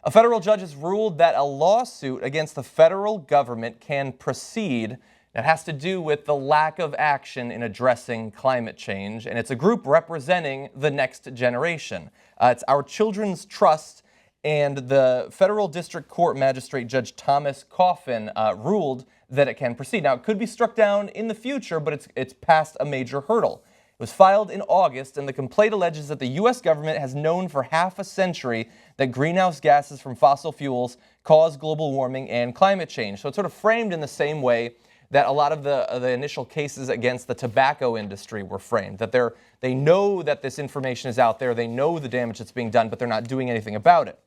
A federal judge has ruled that a lawsuit against the federal government can proceed. It has to do with the lack of action in addressing climate change, and it's a group representing the next generation. It's Our Children's Trust, and the federal district court magistrate Judge Thomas Coffin ruled that it can proceed. Now, it could be struck down in the future, but it's past a major hurdle. It was filed in August, and the complaint alleges that the U.S. government has known for half a century that greenhouse gases from fossil fuels cause global warming and climate change. So it's sort of framed in the same way that a lot of the initial cases against the tobacco industry were framed, that they know that this information is out there, they know the damage that's being done, but they're not doing anything about it.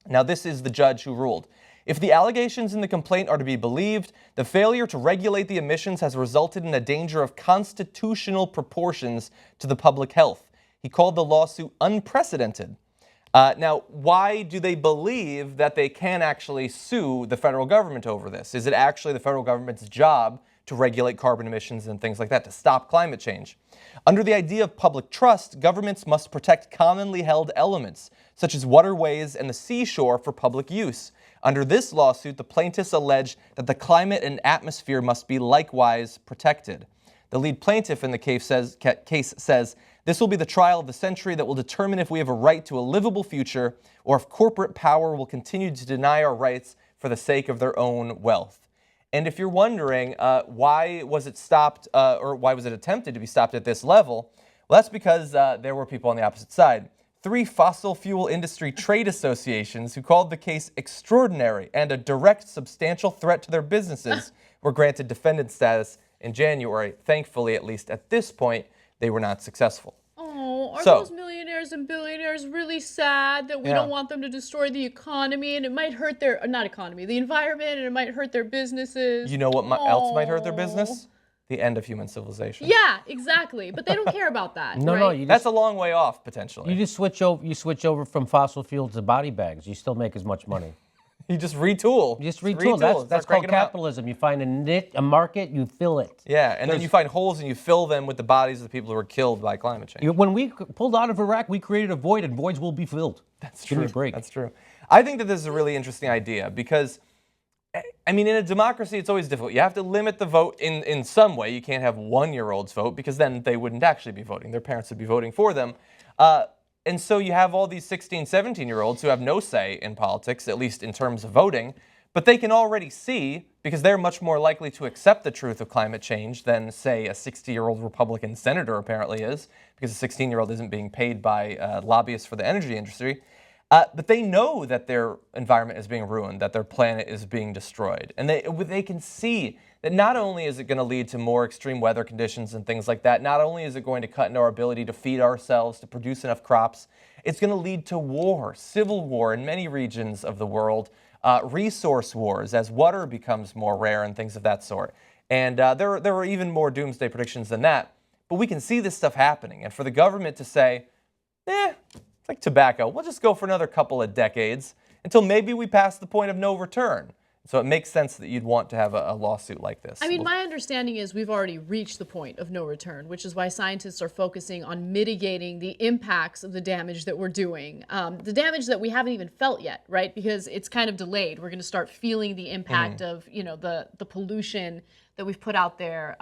Now, this is the judge who ruled. If the allegations in the complaint are to be believed, the failure to regulate the emissions has resulted in a danger of constitutional proportions to the public health. He called the lawsuit unprecedented. Now, why do they believe that they can actually sue the federal government over this? Is it actually the federal government's job to regulate carbon emissions and things like that, to stop climate change? Under the idea of public trust, governments must protect commonly held elements, such as waterways and the seashore, for public use. Under this lawsuit, the plaintiffs allege that the climate and atmosphere must be likewise protected. The lead plaintiff in the case says, "This will be the trial of the century that will determine if we have a right to a livable future or if corporate power will continue to deny our rights for the sake of their own wealth." And if you're wondering why was it stopped or why was it attempted to be stopped at this level, well, that's because there were people on the opposite side. 3 fossil fuel industry trade associations who called the case extraordinary and a direct substantial threat to their businesses were granted defendant status in January. Thankfully, at least at this point, they were not successful. Oh, are those millionaires and billionaires really sad that we don't want them to destroy the economy, and it might hurt their, not economy, the environment, and it might hurt their businesses? You know what else might hurt their business? The end of human civilization. Yeah, exactly. But they don't care about that. No, right? no, that's a long way off potentially. You just switch over. You switch over from fossil fuel to body bags. You still make as much money. You just retool. You just retool. That's called capitalism. You find a market, you fill it. Yeah, and then you find holes and you fill them with the bodies of the people who were killed by climate change. When we pulled out of Iraq, we created a void, and voids will be filled. That's true. Give me a break. That's true. I think that this is a really interesting idea because, I mean, in a democracy, it's always difficult. You have to limit the vote in some way. You can't have 1-year-olds vote because then they wouldn't actually be voting. Their parents would be voting for them. And so you have all these 16, 17-year-olds who have no say in politics, at least in terms of voting, but they can already see, because they're much more likely to accept the truth of climate change than, say, a 60-year-old Republican senator apparently is, because a 16-year-old isn't being paid by lobbyists for the energy industry. But they know that their environment is being ruined, that their planet is being destroyed. And they can see that not only is it going to lead to more extreme weather conditions and things like that, not only is it going to cut into our ability to feed ourselves, to produce enough crops, it's going to lead to war, civil war in many regions of the world, resource wars as water becomes more rare and things of that sort. And there are even more doomsday predictions than that. But we can see this stuff happening. And for the government to say, it's like tobacco, we'll just go for another couple of decades until maybe we pass the point of no return. So it makes sense that you'd want to have a lawsuit like this. I mean, my understanding is we've already reached the point of no return, which is why scientists are focusing on mitigating the impacts of the damage that we're doing. The damage that we haven't even felt yet, right? Because it's kind of delayed. We're going to start feeling the impact of, you know, the pollution that we've put out there,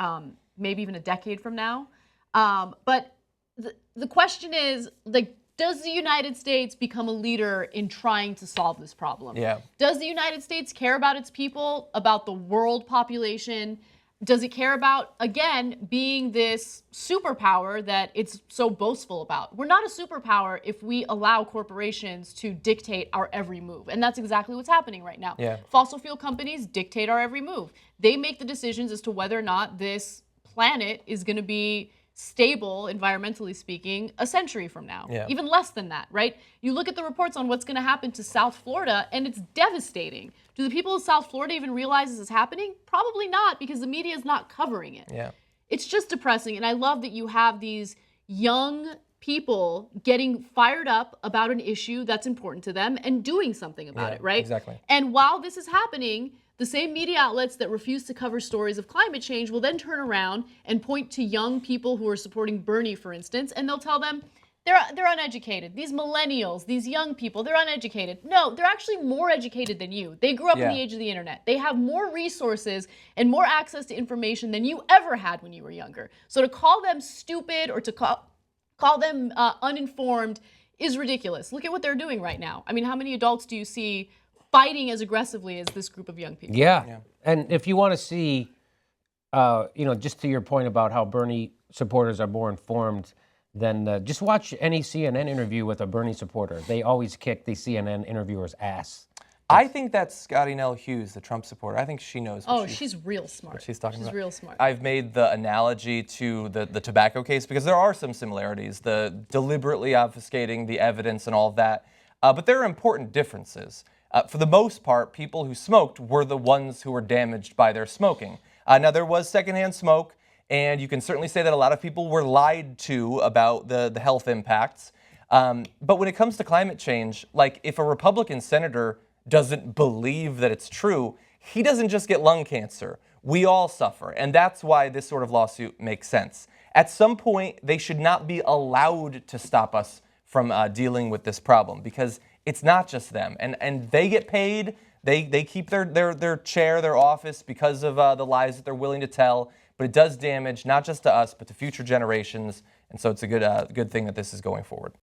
maybe even a decade from now. But the question is, like, does the United States become a leader in trying to solve this problem? Yeah. Does the United States care about its people, about the world population? Does it care about, again, being this superpower that it's so boastful about? We're not a superpower if we allow corporations to dictate our every move. And that's exactly what's happening right now. Yeah. Fossil fuel companies dictate our every move. They make the decisions as to whether or not this planet is going to be stable, environmentally speaking, a century from now. Yeah. Even less than that, right? You look at the reports on what's going to happen to South Florida, and it's devastating. Do the people of South Florida even realize this is happening? Probably not, because the media is not covering it. Yeah. It's just depressing, and I love that you have these young people getting fired up about an issue that's important to them and doing something about it, right? Exactly. And while this is happening, the same media outlets that refuse to cover stories of climate change will then turn around and point to young people who are supporting Bernie, for instance, and they'll tell them, they're uneducated. These millennials, these young people, they're uneducated. No, they're actually more educated than you. They grew up in the age of the internet. They have more resources and more access to information than you ever had when you were younger. So to call them stupid or to call them uninformed is ridiculous. Look at what they're doing right now. I mean, how many adults do you see fighting as aggressively as this group of young people? Yeah. And if you want to see, just to your point about how Bernie supporters are more informed, then just watch any CNN interview with a Bernie supporter. They always kick the CNN interviewer's ass. I think that's Scotty Nell Hughes, the Trump supporter. I think she knows what she's real smart. What she's talking about. She's real smart. I've made the analogy to the tobacco case because there are some similarities, the deliberately obfuscating the evidence and all of that. But there are important differences. For the most part, people who smoked were the ones who were damaged by their smoking. Now, there was secondhand smoke, and you can certainly say that a lot of people were lied to about the health impacts. But when it comes to climate change, like if a Republican senator doesn't believe that it's true, he doesn't just get lung cancer. We all suffer, and that's why this sort of lawsuit makes sense. At some point, they should not be allowed to stop us from dealing with this problem because it's not just them, and they get paid. They keep their chair, their office because of the lies that they're willing to tell. But it does damage not just to us, but to future generations. And so it's a good thing that this is going forward.